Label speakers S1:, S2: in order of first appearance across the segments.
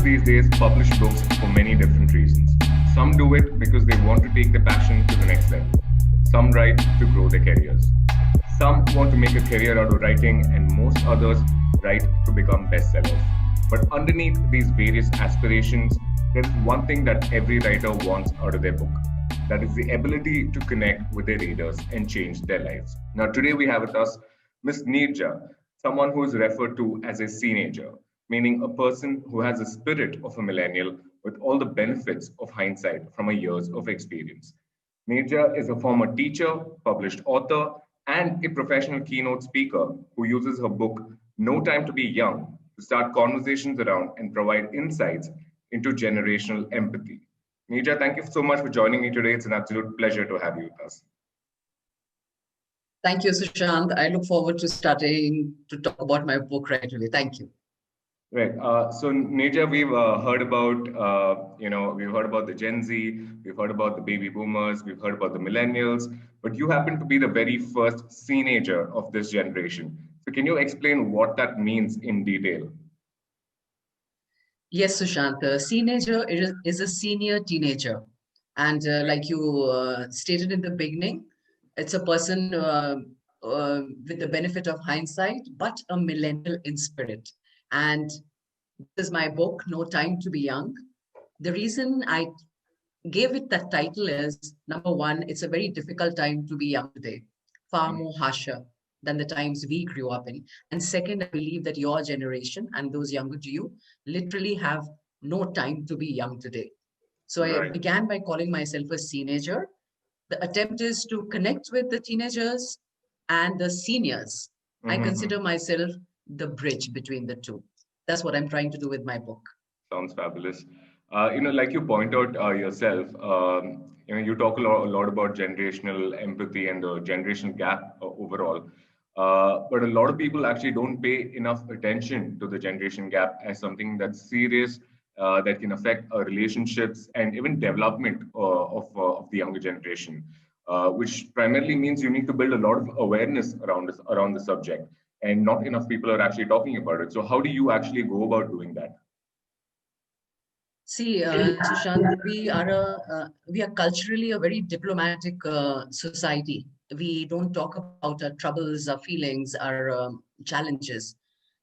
S1: these days publish books for many different reasons. Some do it because they want to take their passion to the next level. Some write to grow their careers. Some want to make a career out of writing, and most others write to become bestsellers. But underneath these various aspirations, there is one thing that every writer wants out of their book. That is the ability to connect with their readers and change their lives. Now, today we have with us Miss Neerja, someone who is referred to as a teenager, meaning a person who has the spirit of a millennial with all the benefits of hindsight from a years of experience. Neerja is a former teacher, published author, and a professional keynote speaker who uses her book, No Time to Be Young, to start conversations around and provide insights into generational empathy. Neerja, thank you so much for joining me today. It's an absolute pleasure to have you with us.
S2: Thank you, Sushant. I look forward to starting to talk about my book right away. Thank you.
S1: Right. So, Neerja, we've heard about, we've heard about the Gen Z, we've heard about the baby boomers, we've heard about the millennials, but you happen to be the very first teenager of this generation. So, can you explain what that means in detail?
S2: Yes, Sushant. A teenager is a senior teenager. And like you stated in the beginning, it's a person with the benefit of hindsight, but a millennial in spirit. And this is my book, No Time to Be Young. The reason I gave it that title is, number one, it's a very difficult time to be young today, far more harsher than the times we grew up in. And second, I believe that your generation and those younger to you literally have no time to be young today. So I began by calling myself a teenager. The attempt is to connect with the teenagers and the seniors. I consider myself the bridge between the two. That's what I'm trying to do with my book.
S1: Sounds fabulous. Like you point out yourself, you talk a lot about generational empathy and the generational gap overall. But a lot of people actually don't pay enough attention to the generation gap as something that's serious, that can affect relationships and even development of the younger generation, which primarily means you need to build a lot of awareness around the subject, and not enough people are actually talking about it. So, how do you actually go about doing that?
S2: See, Sushant, we are culturally a very diplomatic society. We don't talk about our troubles, our feelings, our challenges.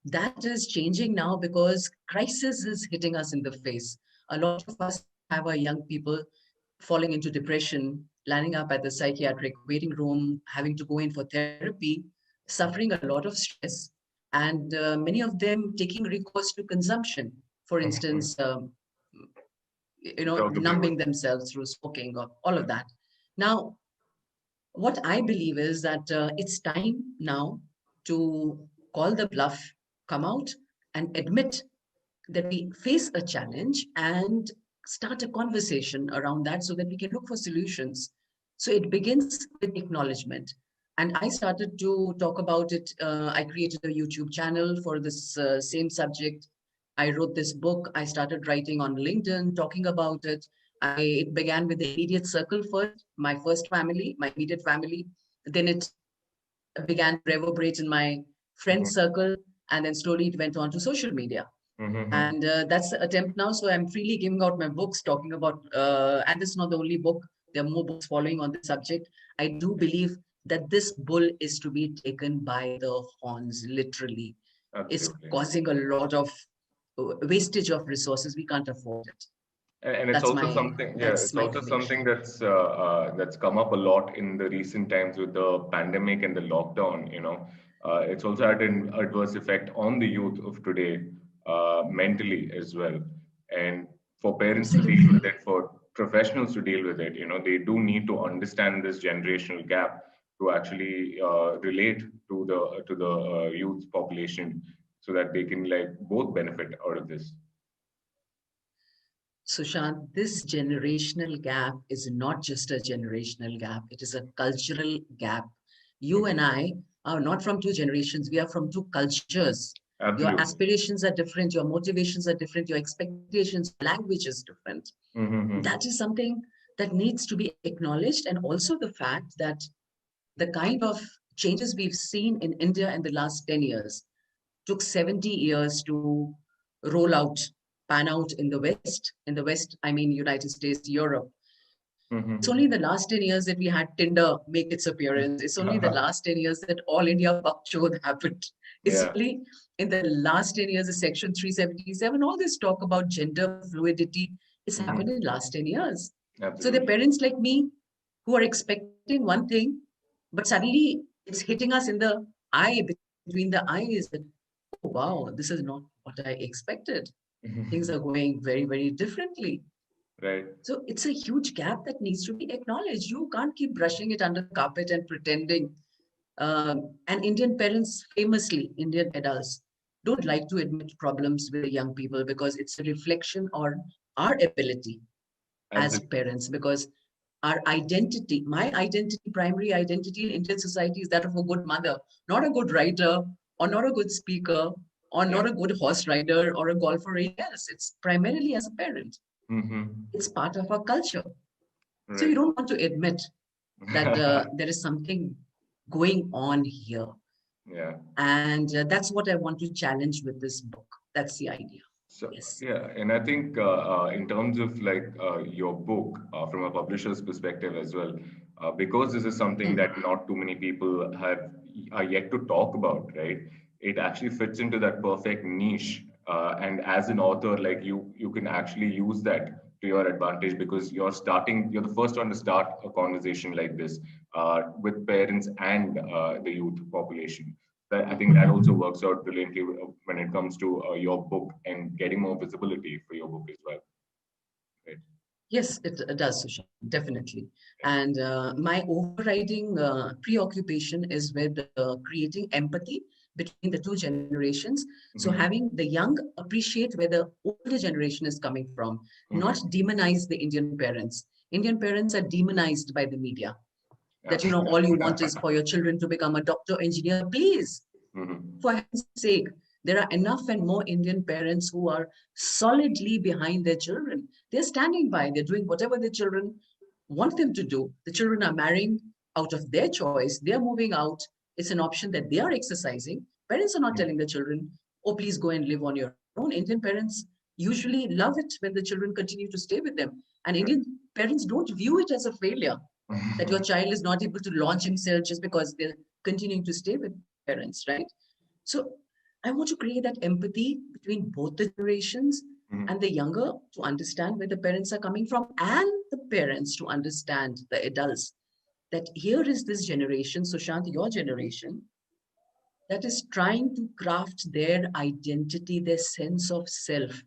S2: That is changing now because crisis is hitting us in the face. A lot of us have our young people falling into depression, landing up at the psychiatric waiting room, having to go in for therapy, suffering a lot of stress, and many of them taking recourse to consumption. For instance, numbing themselves through smoking or all of that. Now, what I believe is that it's time now to call the bluff, come out and admit that we face a challenge and start a conversation around that so that we can look for solutions. So it begins with acknowledgement. And I started to talk about it. I created a YouTube channel for this same subject. I wrote this book. I started writing on LinkedIn, talking about it. It began with the immediate circle first, my first family, my immediate family. Then it began to reverberate in my friend circle. And then slowly it went on to social media. And that's the attempt now. So I'm freely giving out my books, talking about, and this is not the only book. There are more books following on the subject. I do believe that this bull is to be taken by the horns, literally. Absolutely. It's causing a lot of wastage of resources. We can't afford it.
S1: And it's also something, it's also something that's come up a lot in the recent times with the pandemic and the lockdown. It's also had an adverse effect on the youth of today, mentally as well. And for parents to deal with it, for professionals to deal with it, they do need to understand this generational gap to actually relate to the youth population, so that they can both benefit out of this.
S2: Sushant, this generational gap is not just a generational gap. It is a cultural gap. You and I are not from two generations. We are from two cultures. Absolutely. Your aspirations are different. Your motivations are different. Your expectations, language is different. That is something that needs to be acknowledged. And also the fact that the kind of changes we've seen in India in the last 10 years took 70 years to roll out pan out in the West. In the West, I mean United States, Europe. It's only
S1: Mm-hmm.
S2: the last 10 years that we had Tinder make its appearance. It's only the last 10 years that All India Bakchod happened. It's
S1: Yeah.
S2: only in the last 10 years, the Section 377, all this talk about gender fluidity, it's happened in
S1: Mm-hmm.
S2: the last 10 years. So the
S1: Absolutely.
S2: parents like me who are expecting one thing, but suddenly it's hitting us in the eye, between the eyes that, oh, wow, this is not what I expected. Things are going very, very differently.
S1: Right.
S2: So it's a huge gap that needs to be acknowledged. You can't keep brushing it under the carpet and pretending. And Indian parents, famously, Indian adults, don't like to admit problems with the young people because it's a reflection on our ability as
S1: Absolutely.
S2: parents. Because our identity, my identity, primary identity in Indian society is that of a good mother, not a good writer, or not a good speaker, or
S1: Yeah.
S2: not a good horse rider or a golfer. Yes, it's primarily as a parent.
S1: Mm-hmm.
S2: It's part of our culture. So you
S1: Right.
S2: don't want to admit that there is something going on here.
S1: Yeah.
S2: And that's what I want to challenge with this book. That's the idea.
S1: So
S2: Yes.
S1: yeah, and I think in terms of like your book from a publisher's perspective as well, because this is something
S2: Hmm.
S1: that not too many people have are yet to talk about, right? It actually fits into that perfect niche, and as an author, like you can actually use that to your advantage because you're the first one to start a conversation like this with parents and the youth population. I think that also works out brilliantly when it comes to your book and getting more visibility for your book as well. Right.
S2: Yes, it does, Sushan, definitely. And my overriding preoccupation is with creating empathy between the two generations. So
S1: Mm-hmm.
S2: having the young appreciate where the older generation is coming from, not
S1: Mm-hmm.
S2: demonize the Indian parents. Indian parents are demonized by the media. That,
S1: Absolutely.
S2: all you want is for your children to become a doctor, engineer. Please,
S1: Mm-hmm.
S2: for heaven's sake, there are enough and more Indian parents who are solidly behind their children. They're standing by, they're doing whatever their children want them to do. The children are marrying out of their choice, they're moving out. It's an option that they are exercising. Parents are not telling the children, oh, please go and live on your own. Indian parents usually love it when the children continue to stay with them. And Indian parents don't view it as a failure that your child is not able to launch himself just because they're continuing to stay with parents, right? So I want to create that empathy between both the generations
S1: Mm-hmm.
S2: and the younger to understand where the parents are coming from and the parents to understand the adults that here is this generation, Sushant, your generation, that is trying to craft their identity, their sense of self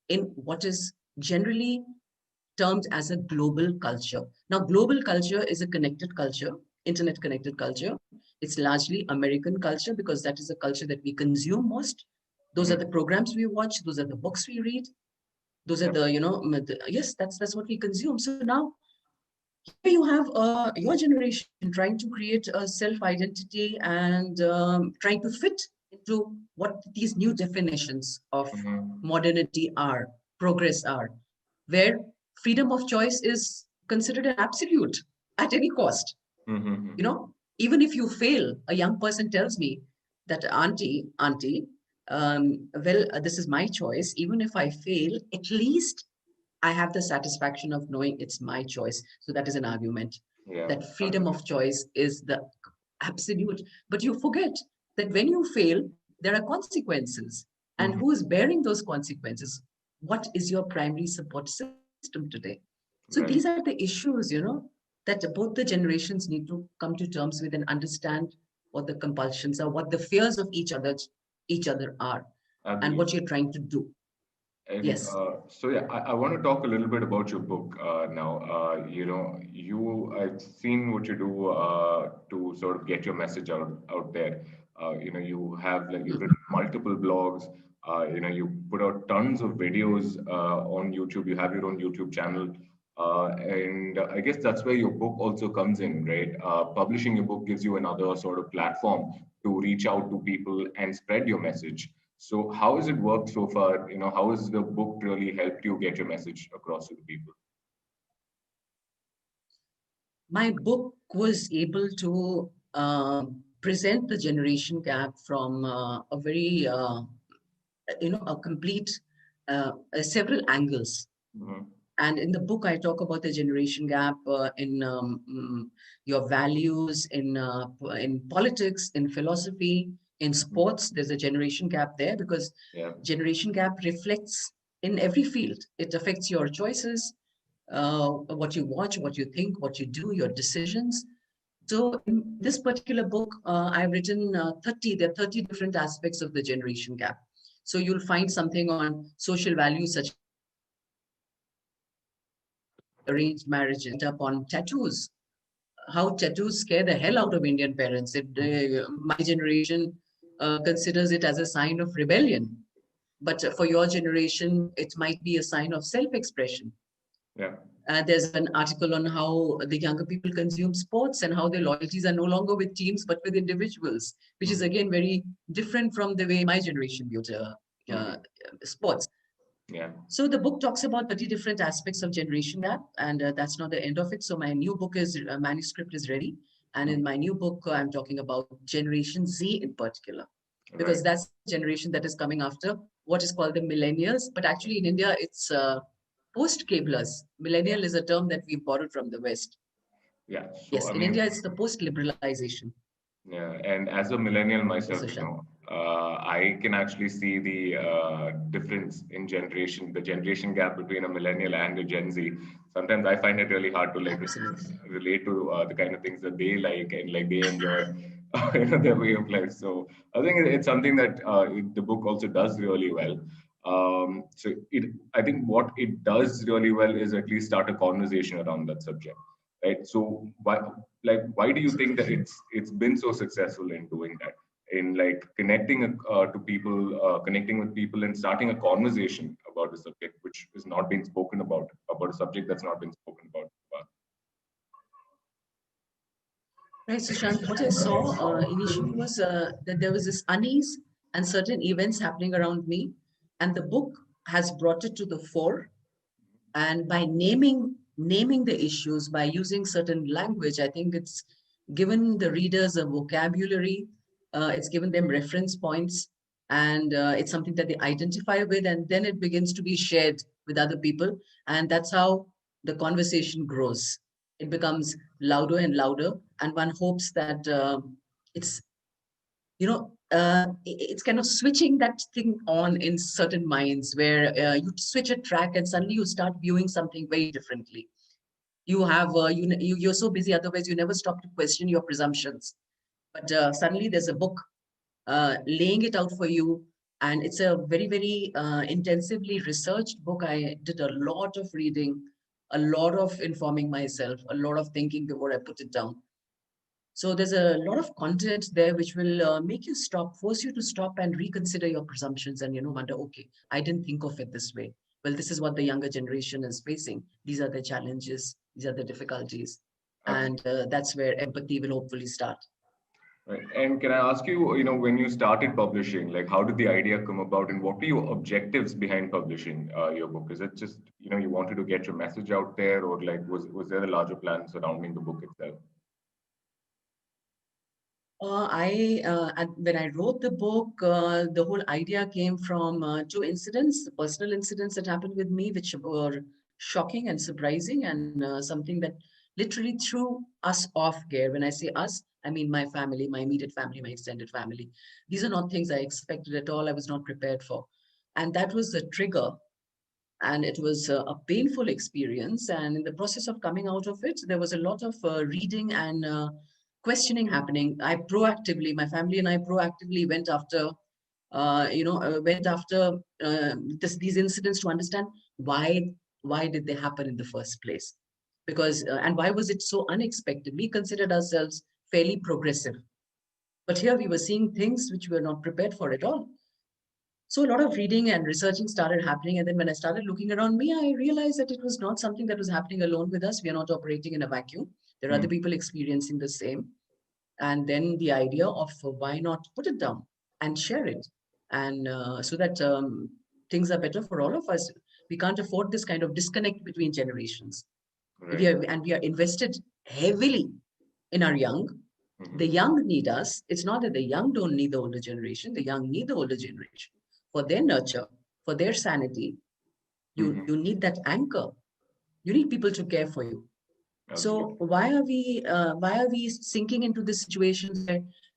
S2: in what is generally termed as a global culture. Now, global culture is a connected culture, internet connected culture. It's largely American culture because that is the culture that we consume most. Those are the
S1: Mm-hmm.
S2: programs we watch. Those are the books we read. Those are
S1: Yep.
S2: the, yes, that's what we consume. So now here you have your generation trying to create a self identity and trying to fit into what these new definitions of
S1: Mm-hmm.
S2: modernity are, progress are, where freedom of choice is considered an absolute at any cost.
S1: Mm-hmm.
S2: Even if you fail, a young person tells me that auntie, well, this is my choice. Even if I fail, at least I have the satisfaction of knowing it's my choice. So that is an argument
S1: Yeah.
S2: that freedom
S1: Absolutely.
S2: of choice is the absolute. But you forget that when you fail, there are consequences. And
S1: Mm-hmm.
S2: who is bearing those consequences? What is your primary support system today? So these are
S1: Right.
S2: the issues, that both the generations need to come to terms with and understand what the compulsions are, what the fears of each other are, and what
S1: Absolutely.
S2: you're trying to do.
S1: And
S2: Yes.
S1: so, yeah, I want to talk a little bit about your book now. I've seen what you do to sort of get your message out there. You've written multiple blogs. You put out tons of videos on YouTube. You have your own YouTube channel. And I guess that's where your book also comes in, right? Publishing your book gives you another sort of platform to reach out to people and spread your message. So how has it worked so far? How has the book really helped you get your message across to the people?
S2: My book was able to present the generation gap from a very, a complete several angles.
S1: Mhm.
S2: And in the book, I talk about the generation gap in your values, in politics, in philosophy, in sports. There's a generation gap there because
S1: Yeah.
S2: generation gap reflects in every field. It affects your choices, what you watch, what you think, what you do, your decisions. So in this particular book, I've written 30, there are 30 different aspects of the generation gap. So you'll find something on social values such as arranged marriages, up on tattoos, how tattoos scare the hell out of Indian parents. My generation considers it as a sign of rebellion. But for your generation, it might be a sign of self-expression.
S1: Yeah.
S2: There's an article on how the younger people consume sports and how their loyalties are no longer with teams but with individuals, which is
S1: Mhm.
S2: again very different from the way my generation viewed uh,
S1: Mhm.
S2: sports.
S1: Yeah.
S2: So the book talks about 30 different aspects of generation gap, and that's not the end of it. So my new book is manuscript is ready, and in
S1: Mhm.
S2: my new book, I'm talking about Generation Z in particular, because
S1: Right.
S2: that's the generation that is coming after what is called the millennials. But actually, in India, it's post-cablers. Millennial is a term that we borrowed from the West.
S1: Yeah. So
S2: Yes,
S1: I
S2: in
S1: mean,
S2: India, it's the post-liberalization.
S1: yeah, and as a millennial
S2: Yes,
S1: myself,
S2: Sushant.
S1: I can actually see the difference in generation, the generation gap between a millennial and a Gen Z. Sometimes I find it really hard to like
S2: Absolutely.
S1: relate to the kind of things that they like and like they enjoy, their way of life. So I think it's something that the book also does really well. I think what it does really well is at least start a conversation around that subject, right? So why do you think that it's been so successful in doing that, in like connecting to people, connecting with people and starting a conversation about a subject which is not being spoken about a subject that's not been spoken about?
S2: Right, Sushant, what I saw initially was that there was this unease and certain events happening around me, and the book has brought it to the fore. And by naming the issues, by using certain language, I think it's given the readers a vocabulary, it's given them reference points, and it's something that they identify with, and then it begins to be shared with other people, and that's how the conversation grows. It becomes louder and louder, and one hopes that it's it's kind of switching that thing on in certain minds where you switch a track and suddenly you start viewing something very differently. You have you're so busy, otherwise you never stop to question your presumptions. But suddenly there's a book laying it out for you, and it's a very very intensively researched book. I did a lot of reading, a lot of informing myself, a lot of thinking before I put it down. So there's a lot of content there which will make you stop, force you to stop and reconsider your presumptions and, wonder, okay, I didn't think of it this way. Well, this is what the younger generation is facing. These are the challenges, these are the difficulties. And
S1: Absolutely.
S2: that's where empathy will hopefully start.
S1: Right. And can I ask you, when you started publishing, like how did the idea come about and what were your objectives behind publishing your book? Is it just, you wanted to get your message out there, or like was there a larger plan surrounding the book itself?
S2: When I wrote the book, the whole idea came from two incidents, personal incidents that happened with me, which were shocking and surprising, and something that literally threw us off gear. When I say us, I mean my family, my immediate family, my extended family. These are not things I expected at all. I was not prepared for. And that was the trigger. And it was a painful experience. And in the process of coming out of it, there was a lot of reading and questioning happening. My family and I proactively went after these incidents to understand why why did they happen in the first place, because and why was it so unexpected. We considered ourselves fairly progressive, but here we were seeing things which we were not prepared for at all. So a lot of reading and researching started happening. And then when I started looking around me, I realized that it was not something that was happening alone with us. We are not operating in a vacuum. There are other
S1: Hmm.
S2: people experiencing the same. And then the idea of why not put it down and share it, and so that things are better for all of us. We can't afford this kind of disconnect between generations.
S1: Right.
S2: We are invested heavily in our young. The
S1: Hmm.
S2: young need us. It's not that the young don't need the older generation. The young need the older generation for their nurture. for their sanity,
S1: Mhm.
S2: you need that anchor. You need people to care for you. So
S1: Absolutely.
S2: why are we sinking into the situations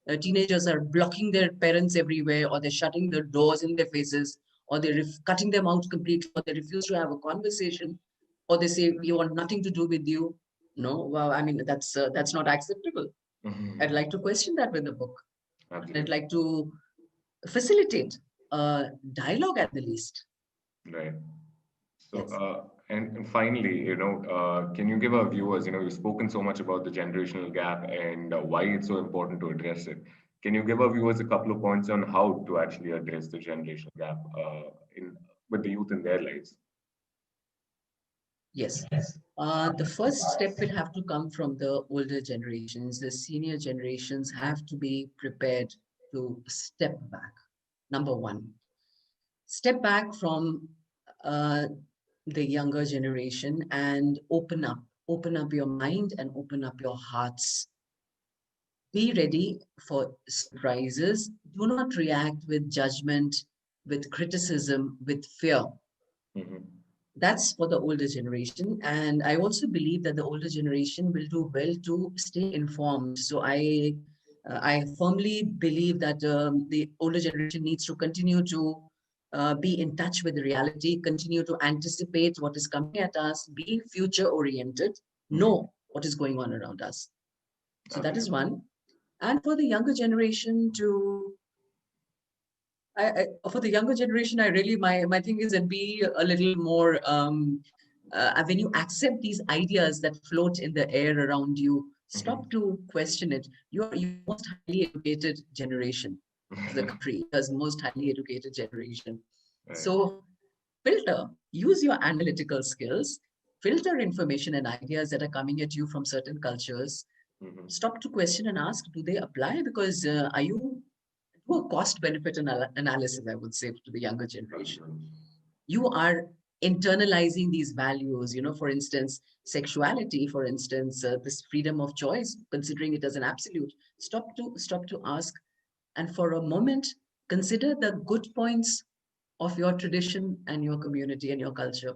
S2: where teenagers are blocking their parents everywhere, or they're shutting their doors in their faces, or they're cutting them out completely, or they refuse to have a conversation, or they say we want nothing to do with you? No, well, I mean that's not acceptable. I'd
S1: Mhm.
S2: like to question that with the book. And I'd
S1: Absolutely.
S2: like to facilitate dialogue at the least.
S1: Right. So,
S2: Yes.
S1: and finally, can you give our viewers, you've spoken so much about the generational gap and why it's so important to address it. Can you give our viewers a couple of points on how to actually address the generational gap in with the youth in their lives?
S2: Yes. The first step will have to come from the older generations. The senior generations have to be prepared to step back. Number one, step back from uh, the younger generation and open up your mind and open up your hearts. Be ready for surprises. Do not react with judgment, with criticism, with fear.
S1: Hmm.
S2: That's for the older generation. And I also believe that the older generation will do well to stay informed. So I firmly believe that the older generation needs to continue to be in touch with reality, continue to anticipate what is coming at us, be future oriented,
S1: Hmm.
S2: know what is going on around us. So that is
S1: Absolutely.
S2: one. And for the younger generation to for the younger generation, I really my thing is that be a little more when you accept these ideas that float in the air around you, stop
S1: Hmm.
S2: to question it. You're the most highly educated generation of the country, as most highly educated generation.
S1: Right.
S2: So filter, use your analytical skills, filter information and ideas that are coming at you from certain cultures.
S1: Hmm.
S2: Stop to question and ask, do they apply? Because are you do a cost benefit analysis, I would say, to the younger generation.
S1: Absolutely.
S2: You are internalizing these values, for instance, sexuality, for instance, this freedom of choice, considering it as an absolute. Stop to ask, and for a moment, consider the good points of your tradition and your community and your culture.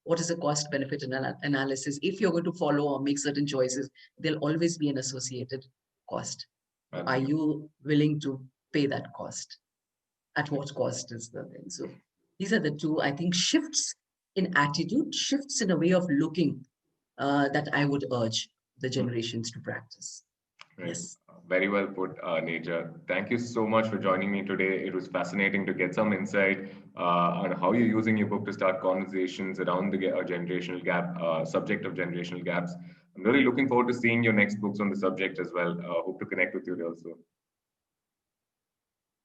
S2: What is a cost benefit analysis? If you're going to follow or make certain choices, there'll always be an associated cost. Are
S1: Absolutely.
S2: you willing to pay that cost? At what cost is the thing? So these are the two, I think, shifts in attitude, shifts in a way of looking that I would urge the generations to practice.
S1: Right.
S2: Yes.
S1: Very well put, Neerja. Thank you so much for joining me today. It was fascinating to get some insight on how you're using your book to start conversations around the generational gap, subject of generational gaps. I'm really looking forward to seeing your next books on the subject as well. Hope to connect with you real soon.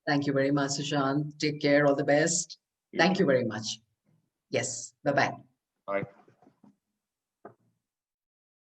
S2: Thank you very much, Sushant. Take care. All the best.
S1: You
S2: Thank
S1: too.
S2: you very much. Yes. Bye bye.
S1: Bye.